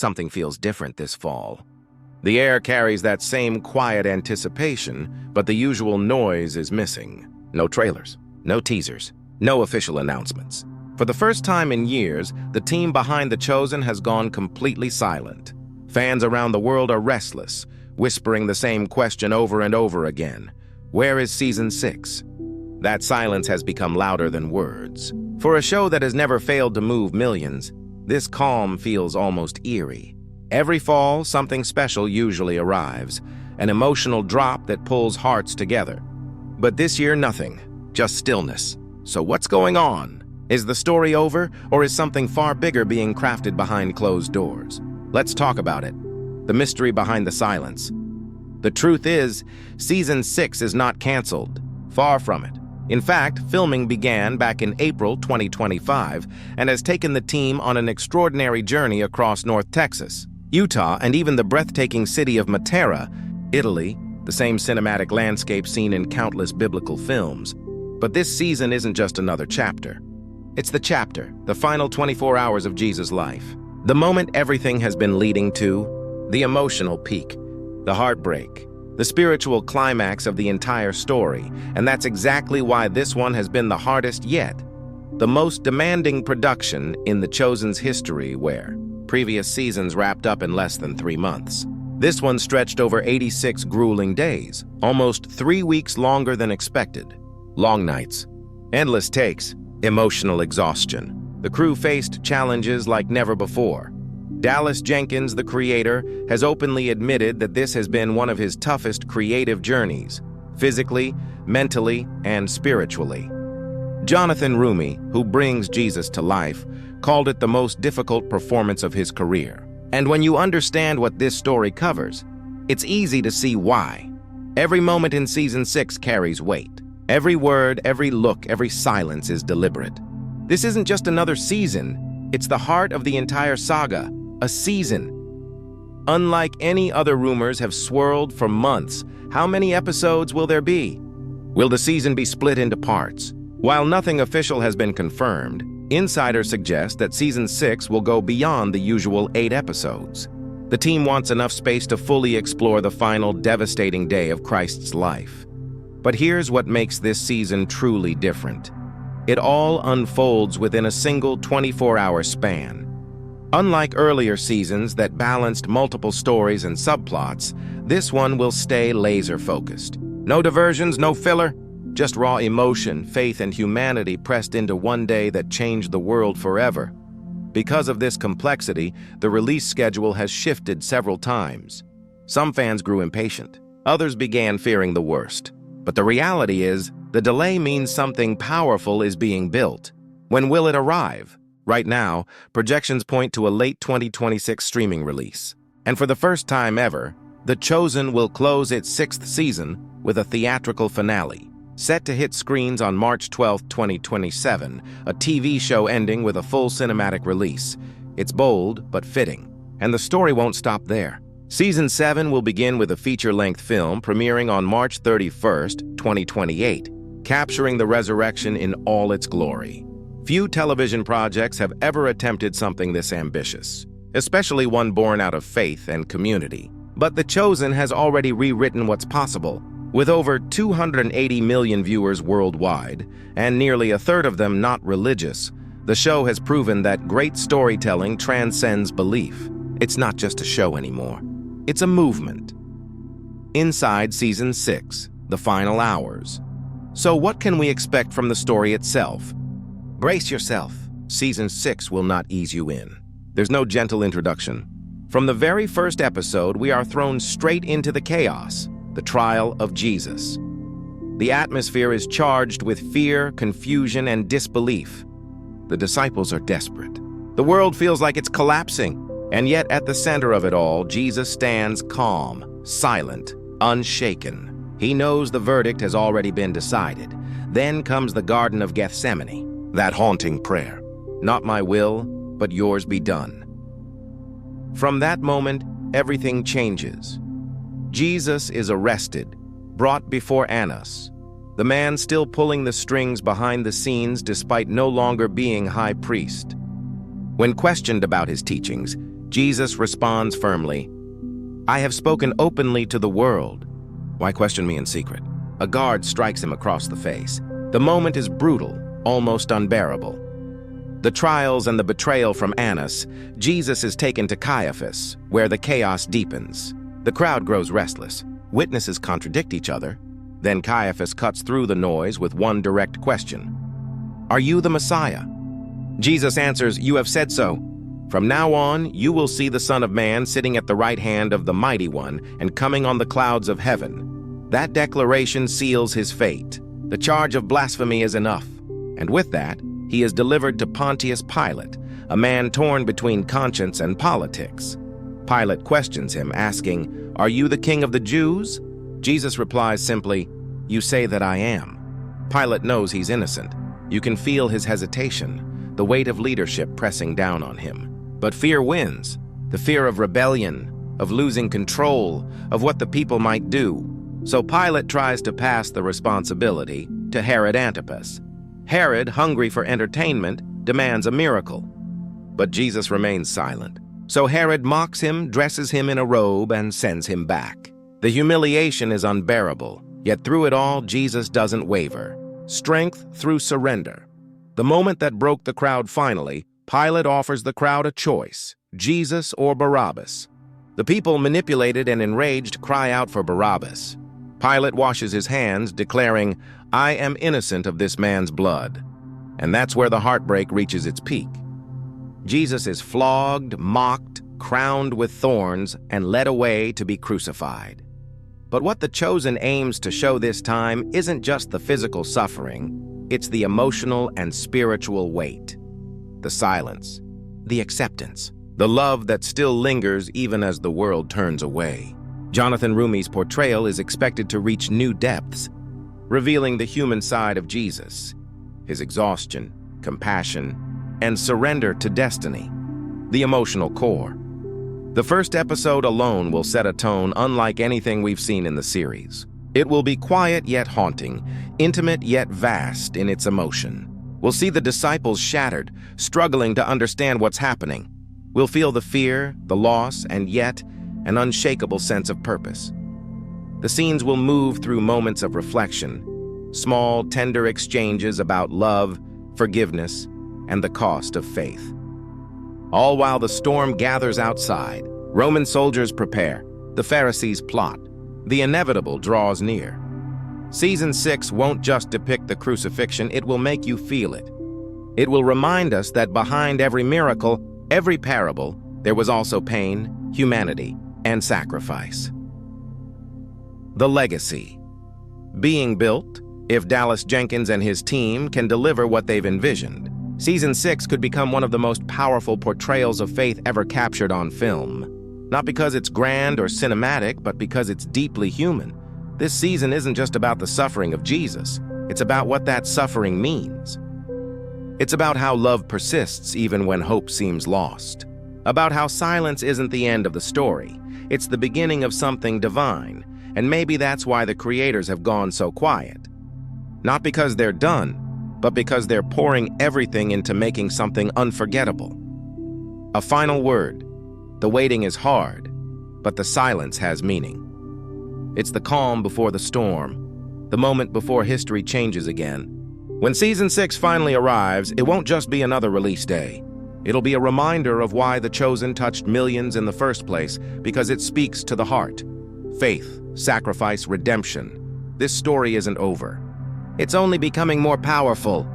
something feels different this fall. The air carries that same quiet anticipation, but the usual noise is missing. No trailers, no teasers, no official announcements. For the first time in years, the team behind The Chosen has gone completely silent. Fans around the world are restless, whispering the same question over and over again. Where is Season 6? That silence has become louder than words. For a show that has never failed to move millions, this calm feels almost eerie. Every fall, something special usually arrives, an emotional drop that pulls hearts together. But this year, nothing, just stillness. So what's going on? Is the story over, or is something far bigger being crafted behind closed doors? Let's talk about it. The mystery behind the silence. The truth is, Season 6 is not canceled. Far from it. In fact, filming began back in April 2025 and has taken the team on an extraordinary journey across North Texas, Utah, and even the breathtaking city of Matera, Italy, the same cinematic landscape seen in countless biblical films. But this season isn't just another chapter. It's the chapter, the final 24 hours of Jesus' life. The moment everything has been leading to, the emotional peak, the heartbreak, the spiritual climax of the entire story, and that's exactly why this one has been the hardest yet. The most demanding production in The Chosen's history, where previous seasons wrapped up in less than 3 months. This one stretched over 86 grueling days, almost 3 weeks longer than expected. Long nights, endless takes, emotional exhaustion. The crew faced challenges like never before. Dallas Jenkins, the creator, has openly admitted that this has been one of his toughest creative journeys, physically, mentally, and spiritually. Jonathan Roumie, who brings Jesus to life, called it the most difficult performance of his career. And when you understand what this story covers, it's easy to see why. Every moment in Season 6 carries weight. Every word, every look, every silence is deliberate. This isn't just another season, it's the heart of the entire saga, a season. Unlike any other rumors have swirled for months, how many episodes will there be? Will the season be split into parts? While nothing official has been confirmed, insiders suggest that Season 6 will go beyond the usual 8 episodes. The team wants enough space to fully explore the final devastating day of Christ's life. But here's what makes this season truly different. It all unfolds within a single 24-hour span. Unlike earlier seasons that balanced multiple stories and subplots, this one will stay laser-focused. No diversions, no filler, just raw emotion, faith, and humanity pressed into one day that changed the world forever. Because of this complexity, the release schedule has shifted several times. Some fans grew impatient. Others began fearing the worst. But the reality is, the delay means something powerful is being built. When will it arrive? Right now, projections point to a late 2026 streaming release. And for the first time ever, The Chosen will close its 6th season with a theatrical finale. Set to hit screens on March 12, 2027, a TV show ending with a full cinematic release. It's bold, but fitting. And the story won't stop there. Season 7 will begin with a feature-length film premiering on March 31, 2028, capturing the resurrection in all its glory. Few television projects have ever attempted something this ambitious, especially one born out of faith and community. But The Chosen has already rewritten what's possible. With over 280 million viewers worldwide, and nearly a third of them not religious, the show has proven that great storytelling transcends belief. It's not just a show anymore. It's a movement. Inside Season 6, the final hours. So what can we expect from the story itself? Brace yourself. Season 6 will not ease you in. There's no gentle introduction. From the very first episode, we are thrown straight into the chaos, the trial of Jesus. The atmosphere is charged with fear, confusion, and disbelief. The disciples are desperate. The world feels like it's collapsing. And yet, at the center of it all, Jesus stands calm, silent, unshaken. He knows the verdict has already been decided. Then comes the Garden of Gethsemane, that haunting prayer. Not my will, but yours be done. From that moment, everything changes. Jesus is arrested, brought before Annas, the man still pulling the strings behind the scenes despite no longer being high priest. When questioned about his teachings, Jesus responds firmly, "I have spoken openly to the world. Why question me in secret?" A guard strikes him across the face. The moment is brutal, almost unbearable. The trials and the betrayal from Annas, Jesus is taken to Caiaphas, where the chaos deepens. The crowd grows restless. Witnesses contradict each other. Then Caiaphas cuts through the noise with one direct question. "Are you the Messiah?" Jesus answers, "You have said so. From now on, you will see the Son of Man sitting at the right hand of the Mighty One and coming on the clouds of heaven." That declaration seals his fate. The charge of blasphemy is enough. And with that, he is delivered to Pontius Pilate, a man torn between conscience and politics. Pilate questions him, asking, "Are you the king of the Jews?" Jesus replies simply, "You say that I am." Pilate knows he's innocent. You can feel his hesitation, the weight of leadership pressing down on him. But fear wins, the fear of rebellion, of losing control, of what the people might do. So Pilate tries to pass the responsibility to Herod Antipas. Herod, hungry for entertainment, demands a miracle. But Jesus remains silent. So Herod mocks him, dresses him in a robe, and sends him back. The humiliation is unbearable, yet through it all, Jesus doesn't waver. Strength through surrender. The moment that broke the crowd finally, Pilate offers the crowd a choice, Jesus or Barabbas. The people, manipulated and enraged, cry out for Barabbas. Pilate washes his hands, declaring, "I am innocent of this man's blood." And that's where the heartbreak reaches its peak. Jesus is flogged, mocked, crowned with thorns, and led away to be crucified. But what The Chosen aims to show this time isn't just the physical suffering, it's the emotional and spiritual weight. The silence, the acceptance, the love that still lingers even as the world turns away. Jonathan Roumie's portrayal is expected to reach new depths, revealing the human side of Jesus, his exhaustion, compassion, and surrender to destiny, the emotional core. The first episode alone will set a tone unlike anything we've seen in the series. It will be quiet yet haunting, intimate yet vast in its emotion. We'll see the disciples shattered, struggling to understand what's happening. We'll feel the fear, the loss, and yet an unshakable sense of purpose. The scenes will move through moments of reflection, small, tender exchanges about love, forgiveness, and the cost of faith. All while the storm gathers outside, Roman soldiers prepare, the Pharisees plot, the inevitable draws near. Season 6 won't just depict the crucifixion, it will make you feel it. It will remind us that behind every miracle, every parable, there was also pain, humanity, and sacrifice. The legacy. Being built, if Dallas Jenkins and his team can deliver what they've envisioned, Season 6 could become one of the most powerful portrayals of faith ever captured on film. Not because it's grand or cinematic, but because it's deeply human. This season isn't just about the suffering of Jesus, it's about what that suffering means. It's about how love persists even when hope seems lost. About how silence isn't the end of the story, it's the beginning of something divine, and maybe that's why the creators have gone so quiet. Not because they're done, but because they're pouring everything into making something unforgettable. A final word. The waiting is hard, but the silence has meaning. It's the calm before the storm, the moment before history changes again. When Season 6 finally arrives, it won't just be another release day. It'll be a reminder of why The Chosen touched millions in the first place, because it speaks to the heart. Faith, sacrifice, redemption. This story isn't over. It's only becoming more powerful,